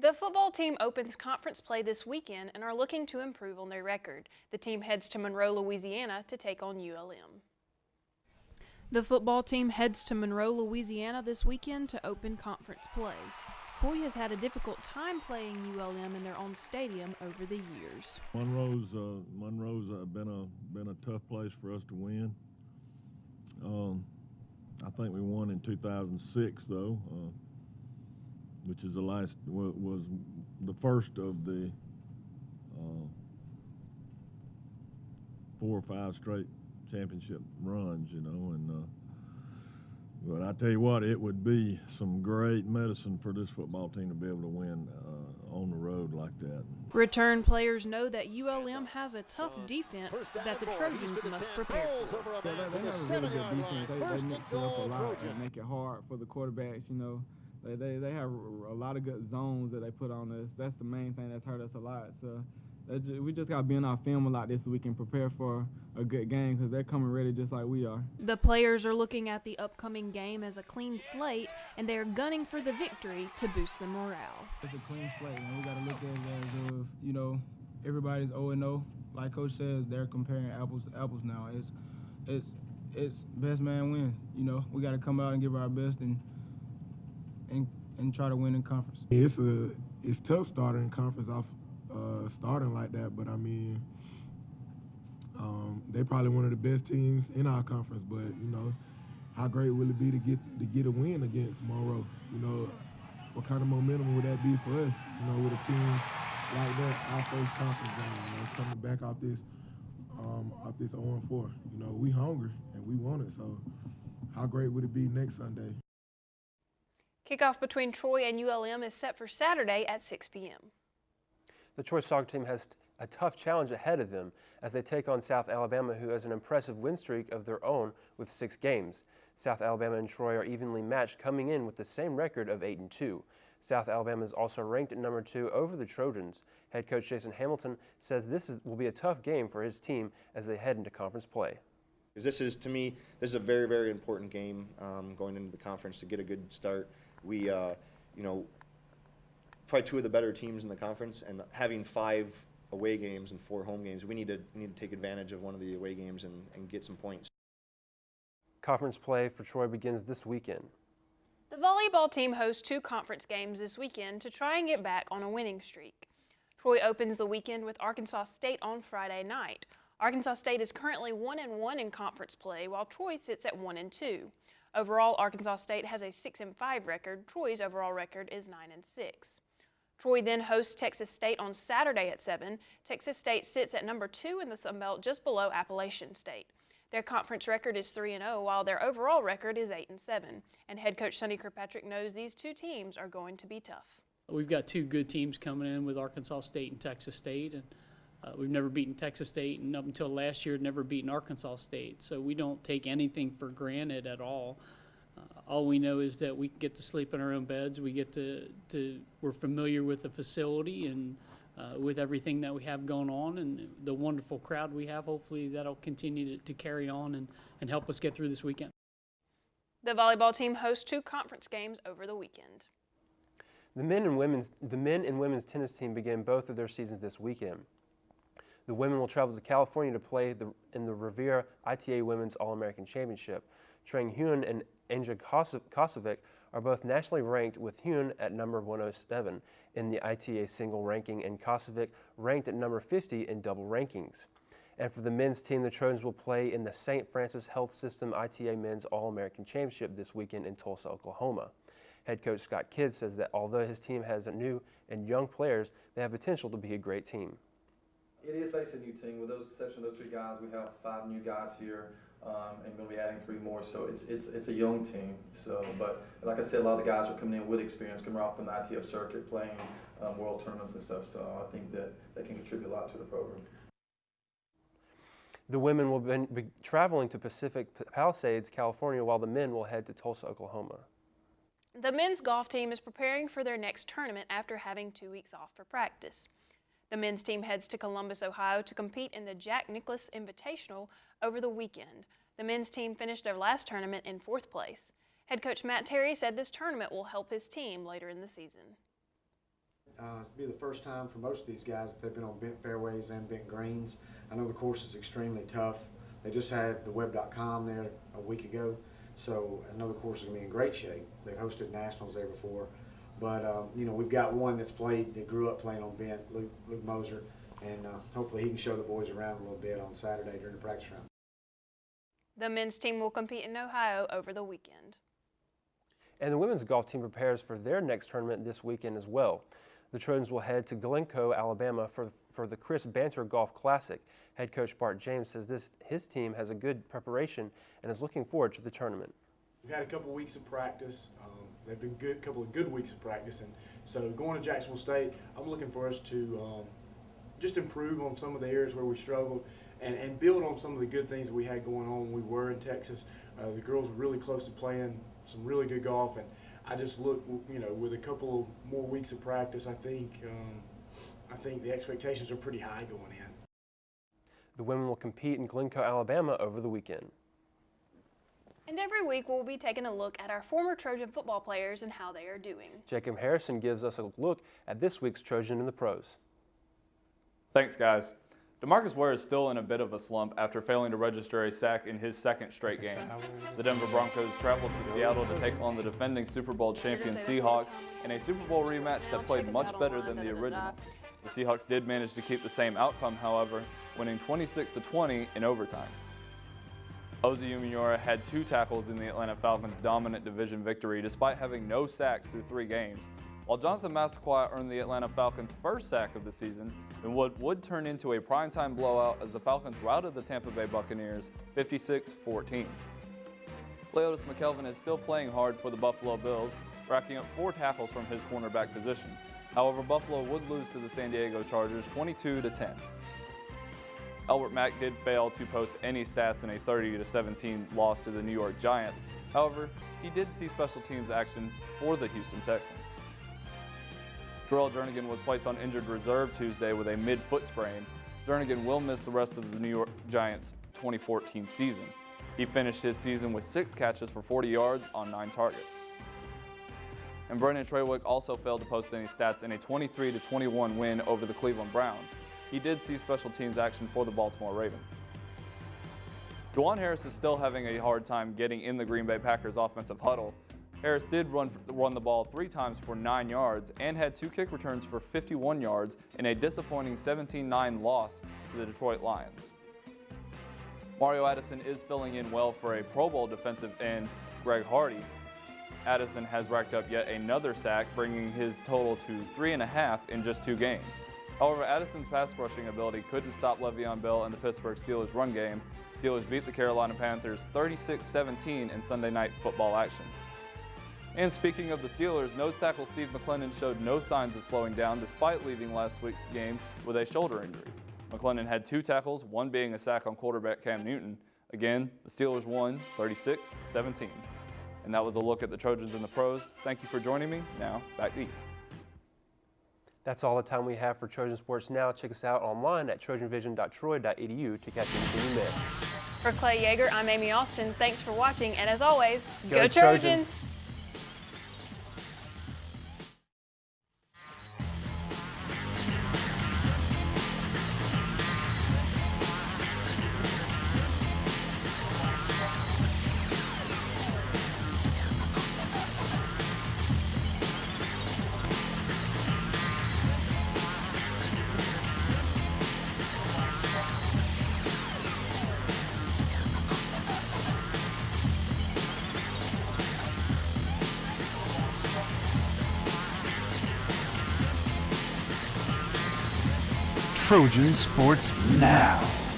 The football team opens conference play this weekend and are looking to improve on their record. The team heads to Monroe, Louisiana to take on ULM. The football team heads to Monroe, Louisiana this weekend to open conference play. Troy has had a difficult time playing ULM in their own stadium over the years. Monroe's been a tough place for us to win. I think we won in 2006 though, which is was the first of the 4 or 5 straight championship runs, you know, and but I tell you what, it would be some great medicine for this football team to be able to win on the road like that. Return players know that ULM has a tough defense that the Trojans must prepare for. They have a really good defense. They mix it up a lot and make it hard for the quarterbacks, you know. They have a lot of good zones that they put on us. That's the main thing that's hurt us a lot. So we just got to be in our film a lot this week and prepare for a good game because they're coming ready just like we are. The players are looking at the upcoming game as a clean slate, and they are gunning for the victory to boost their morale. It's a clean slate, and we got to look at it as if, you know, everybody's 0-0. Like Coach says, they're comparing apples to apples now. It's best man wins. You know, we got to come out and give our best and try to win in conference. It's tough starting in conference off starting like that, but I mean, they're probably one of the best teams in our conference. But you know, how great will it be to get a win against Monroe? You know, what kind of momentum would that be for us? You know, with a team like that, our first conference game, you know, coming back off this 0-4. You know, we hungry and we want it. So, how great would it be next Sunday? Kickoff between Troy and ULM is set for Saturday at 6 p.m. The Troy soccer team has a tough challenge ahead of them as they take on South Alabama, who has an impressive win streak of their own with 6 games. South Alabama and Troy are evenly matched, coming in with the same record of 8-2. South Alabama is also ranked at number 2 over the Trojans. Head coach Jason Hamilton says will be a tough game for his team as they head into conference play. To me, this is a very, very important game going into the conference to get a good start. We, you know, probably 2 of the better teams in the conference, and having 5 away games and 4 home games, we need to take advantage of one of the away games and get some points. Conference play for Troy begins this weekend. The volleyball team hosts 2 conference games this weekend to try and get back on a winning streak. Troy opens the weekend with Arkansas State on Friday night. Arkansas State is currently 1-1 in conference play, while Troy sits at 1-2. Overall, Arkansas State has a 6-5 record. Troy's overall record is 9-6. Troy then hosts Texas State on Saturday at 7. Texas State sits at number 2 in the Sun Belt, just below Appalachian State. Their conference record is 3-0, while their overall record is 8-7. And head coach Sonny Kirkpatrick knows these 2 teams are going to be tough. We've got 2 good teams coming in with Arkansas State and Texas State, and we've never beaten Texas State, and up until last year, never beaten Arkansas State. So we don't take anything for granted at all. All we know is that we get to sleep in our own beds. We get we're familiar with the facility and with everything that we have going on and the wonderful crowd we have. Hopefully that'll continue to carry on and help us get through this weekend. The volleyball team hosts 2 conference games over the weekend. The men and women's tennis team begin both of their seasons this weekend. The women will travel to California to play in the Revere ITA Women's All-American Championship. Trang Huynh and Anja Kosovic are both nationally ranked, with Huynh at number 107 in the ITA single ranking and Kosovic ranked at number 50 in double rankings. And for the men's team, the Trojans will play in the St. Francis Health System ITA Men's All-American Championship this weekend in Tulsa, Oklahoma. Head coach Scott Kidd says that although his team has new and young players, they have potential to be a great team. It is basically a new team. With those exception of those 3 guys, we have 5 new guys here. And going to be adding 3 more, so it's a young team. So, but like I said, a lot of the guys are coming in with experience, coming off from the ITF circuit, playing world tournaments and stuff. So I think that they can contribute a lot to the program. The women will be traveling to Pacific Palisades, California, while the men will head to Tulsa, Oklahoma. The men's golf team is preparing for their next tournament after having 2 weeks off for practice. The men's team heads to Columbus, Ohio to compete in the Jack Nicklaus Invitational over the weekend. The men's team finished their last tournament in 4th place. Head coach Matt Terry said this tournament will help his team later in the season. It'll be the first time for most of these guys that they've been on bent fairways and bent greens. I know the course is extremely tough. They just had the web.com there a week ago, so I know the course is going to be in great shape. They've hosted nationals there before, but you know, we've got one that grew up playing on bent, Luke Moser, and hopefully he can show the boys around a little bit on Saturday during the practice round. The men's team will compete in Ohio over the weekend. And the women's golf team prepares for their next tournament this weekend as well. The Trojans will head to Glencoe, Alabama for the Chris Banter Golf Classic. Head coach Bart James says his team has a good preparation and is looking forward to the tournament. We've had a couple weeks of practice. They've been a couple of good weeks of practice, and so going to Jacksonville State, I'm looking for us to just improve on some of the areas where we struggled and build on some of the good things that we had going on when we were in Texas. The girls were really close to playing some really good golf, and I just look, you know, with a couple more weeks of practice, I think the expectations are pretty high going in. The women will compete in Glencoe, Alabama over the weekend. And every week we'll be taking a look at our former Trojan football players and how they are doing. Jacob Harrison gives us a look at this week's Trojan in the pros. Thanks, guys. DeMarcus Ware is still in a bit of a slump after failing to register a sack in his second straight game. The Denver Broncos traveled to Seattle to take on the defending Super Bowl champion Seahawks in a Super Bowl rematch that played much better than the original. The Seahawks did manage to keep the same outcome, however, winning 26-20 in overtime. Ozzie Umenyiora had 2 tackles in the Atlanta Falcons' dominant division victory despite having no sacks through 3 games, while Jonathan Massaquoi earned the Atlanta Falcons' first sack of the season in what would turn into a primetime blowout as the Falcons routed the Tampa Bay Buccaneers 56-14. Leotis McKelvin is still playing hard for the Buffalo Bills, racking up 4 tackles from his cornerback position. However, Buffalo would lose to the San Diego Chargers 22-10. Albert Mack did fail to post any stats in a 30-17 loss to the New York Giants. However, he did see special teams actions for the Houston Texans. Darrell Jernigan was placed on injured reserve Tuesday with a mid-foot sprain. Jernigan will miss the rest of the New York Giants' 2014 season. He finished his season with 6 catches for 40 yards on 9 targets. And Brendan Trawick also failed to post any stats in a 23-21 win over the Cleveland Browns. He did see special teams action for the Baltimore Ravens. DeJuan Harris is still having a hard time getting in the Green Bay Packers offensive huddle. Harris did run the ball 3 times for 9 yards and had 2 kick returns for 51 yards in a disappointing 17-9 loss to the Detroit Lions. Mario Addison is filling in well for a Pro Bowl defensive end, Greg Hardy. Addison has racked up yet another sack, bringing his total to 3.5 in just 2 games. However, Addison's pass rushing ability couldn't stop Le'Veon Bell and the Pittsburgh Steelers' run game. Steelers beat the Carolina Panthers 36-17 in Sunday Night Football action. And speaking of the Steelers, nose tackle Steve McLennan showed no signs of slowing down despite leaving last week's game with a shoulder injury. McLennan had 2 tackles, 1 being a sack on quarterback Cam Newton. Again, the Steelers won 36-17. And that was a look at the Trojans in the pros. Thank you for joining me. Now, back to you. That's all the time we have for Trojan Sports Now. Check us out online at trojanvision.troy.edu to catch anything you missed. For Clay Yeager, I'm Amy Austin. Thanks for watching, and as always, Go Trojans! Trojan Sports Now.